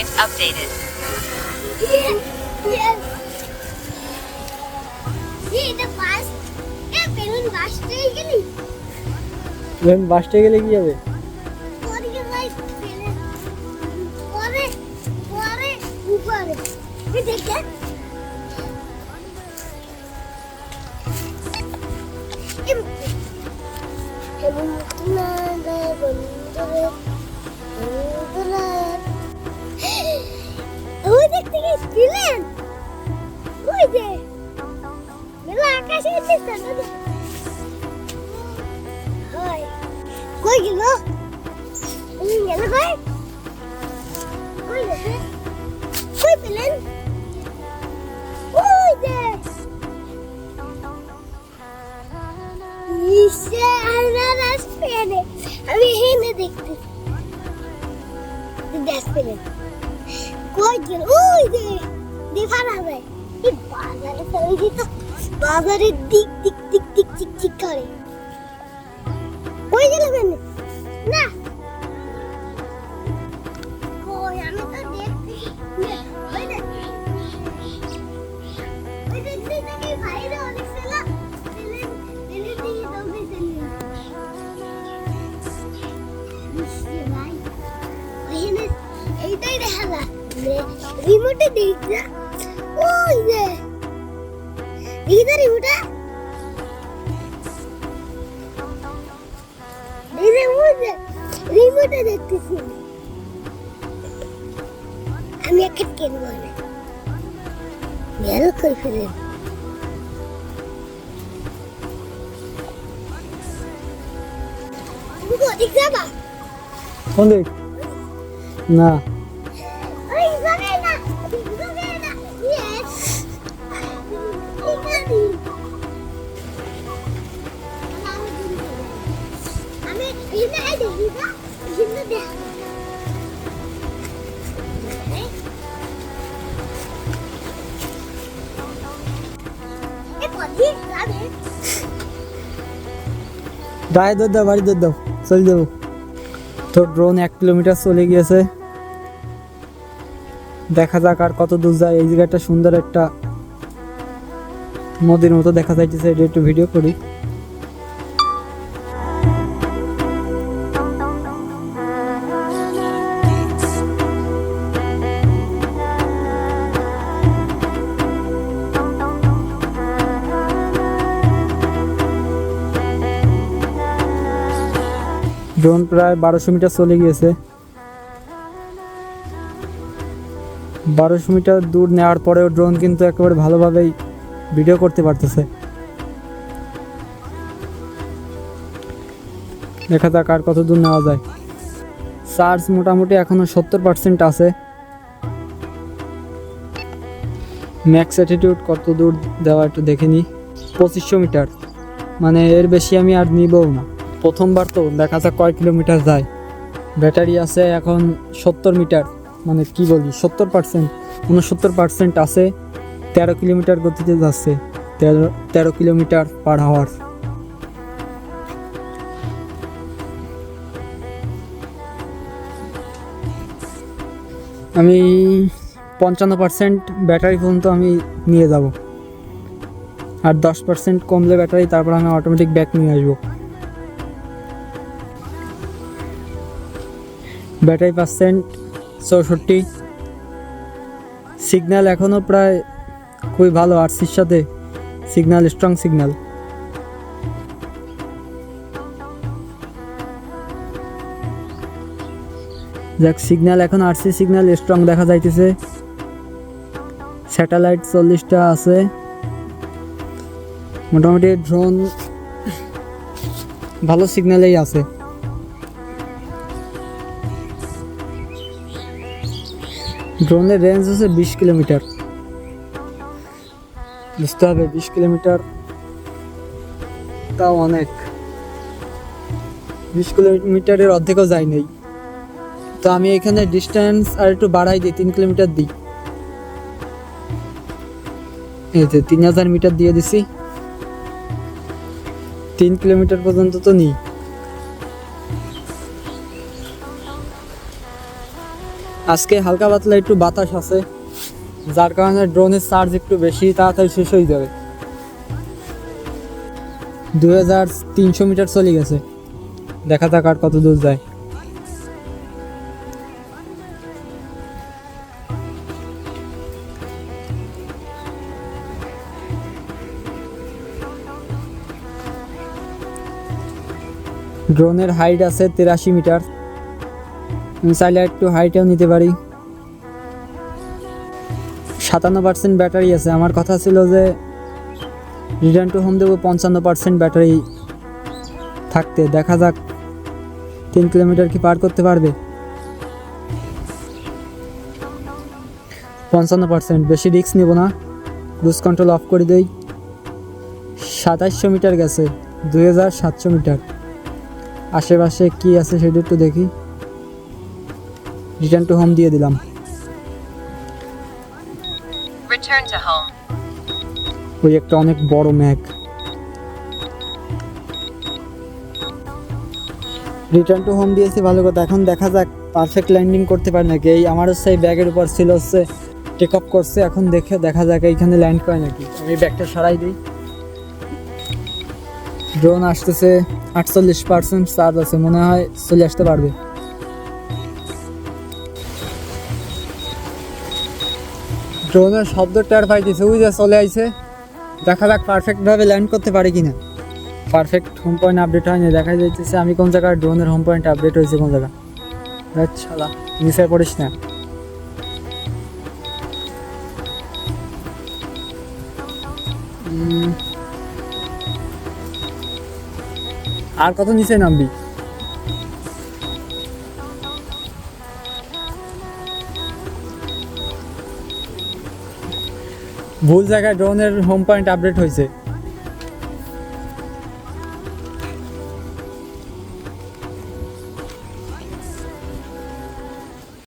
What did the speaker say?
point updated. বাসটা গেলে কি হবে? ওই দেখতে গেছিলেন ওই যে মেলা আকাশে উঠেছে হয় কই গেল ওই গেল কই কই গেছে কই পেলেন ওই যে ইসে আনারস পেলে আমি হেনে দেখতে দেখ পেলেন কই গেল ওই যে দেখা না যায় এই বাজারে চলে যেত বাজারে দিক দিক দিক দিক চিক চিক করে কই গেল কেন না কই আমি তো দেখছি ওই দেখ ওই দেখছি নাকি ভাইরে অনেক ছেলে ছেলে ছেলে দিয়ে দৌড়ে চলে বুঝছি ভাই ওইখানে এইটাই দেখা যায় রিমোটে দেখ না ওই যে দেখি তো রিমোটে রিমোটে দেখতেছি আমি একটা কিনবো না মেল করে ফেলেন তুমি কোথায় যাবা কোন দিক? না ওই যাবে না যাবে না ইয়েস আমি ইনা দেখি না ইনা দেখ এ পদি যাবে গায়ে দৌড় দাও, বাড়ি দৌড় দাও, চলে যাবো। তো ড্রোন 1 কিলোমিটার চলে গিয়েছে, দেখা যাক আর কত দূর যায়। এই জায়গাটা সুন্দর একটা নদীর মতো দেখা যাইতেছে, এটা একটু ভিডিও করি। ড্রোন প্রায় 1200 মিটার চলে গিয়েছে। 1200 মিটার দূর নেওয়ার পরেও ড্রোন কিন্তু একেবারে ভালোভাবেই ভিডিও করতে পারতেছে। দেখা যাক আর কত দূর নেওয়া যায়। চার্জ মোটামুটি এখনো 70% আছে। ম্যাক্স অ্যাটিটিউড কত দূর দেওয়া একটু দেখে নিই। 2500 মিটার, মানে এর বেশি আমি আর নিবও না। প্রথমবার তো দেখা যাক কয় কিলোমিটার যায়। ব্যাটারি আছে এখন 70 মিটার, মানে কি বলি 70%, 69% আছে। 13 কিলোমিটার গতিতে যাচ্ছে, 13 কিলোমিটার পার আওয়ার। আমি 55% ব্যাটারি পর্যন্ত আমি নিয়ে যাব, আর 10% কমলে ব্যাটারি, তারপর আমি অটোমেটিক ব্যাক নিয়ে আসবো। Battery percent 64। সিগন্যাল এখনও প্রায় খুবই ভালো, আরসির সাথে সিগন্যাল স্ট্রং সিগন্যাল। যাক, সিগন্যাল এখন আরসি সিগন্যাল স্ট্রং দেখা যাইতেছে। স্যাটেলাইট 40টা আছে। মোটামুটি ড্রোন ভালো সিগন্যালেই আছে। ড্রোনের রেঞ্জ হচ্ছে 20 কিলোমিটার। বুঝতে হবে 20 কিলোমিটার তাও অনেক। 20 কিলোমিটারের অর্ধেকও যায় নাই। তো আমি এখানে ডিস্টেন্স আর একটু বাড়াই দিই, 3 কিলোমিটার দিই। এই যে 3000 মিটার দিয়ে দিছি। 3 কিলোমিটার পর্যন্ত তো নিই। আজকে হালকা পাতলা একটু বাতাস আছে, যার কারণে ড্রোনের চার্জ একটু বেশি তাড়াতাড়ি শেষ হয়ে যাবে। 2300 মিটার চলে গেছে, দেখা যাক আর কত দূর যায়। ড্রোনের হাইট আছে 83 মিটার, আমি চাইলে একটু হাইটেও নিতে পারি। 57% ব্যাটারি আছে। আমার কথা ছিল যে রিটার্ন টু হোম দেবো 55% ব্যাটারি থাকতে। দেখা যাক 3 কিলোমিটার কি পার করতে পারবে। 55%, বেশি রিস্ক নেব না, ক্রুজ কন্ট্রোল অফ করে দেই। 2700 মিটার গেছে, 2700 মিটার। আশেপাশে কি আছে সেটা একটু দেখি। রিটার্ন টু হোম দিয়ে দিলাম। Return to home. ওই একটা অনেক বড় ম্যাগ। রিটার্ন টু হোম দিয়েছি, ভালো কথা। এখন দেখা যাক পারফেক্ট ল্যান্ডিং করতে পারে নাকি। এই আমার হচ্ছে এই ব্যাগের উপর ছিল হচ্ছে টেক অফ করছে, এখন দেখা যাক এইখানে ল্যান্ড করে নাকি। আমি ব্যাগটা সরাই দিই। ড্রোন আসতেছে, 48% চার্জ আছে, মনে হয় চলে আসতে পারবে। ড্রোনের শব্দ টের পাইতেছে, ওই যে চলে আইছে। দেখা যাক পারফেক্টভাবে ল্যান্ড করতে পারে কিনা। পারফেক্ট হোম পয়েন্ট আপডেট হয়নি, দেখা যাইতেছে আমি কোন জায়গায় ড্রোনের হোম পয়েন্ট আপডেট হয়েছে কোন জায়গা। আচ্ছা, নিচে পড়িস না। আর কত নিচে নামবি? ভুল জায়গায় ড্রোনের হোম পয়েন্ট আপডেট হয়েছে।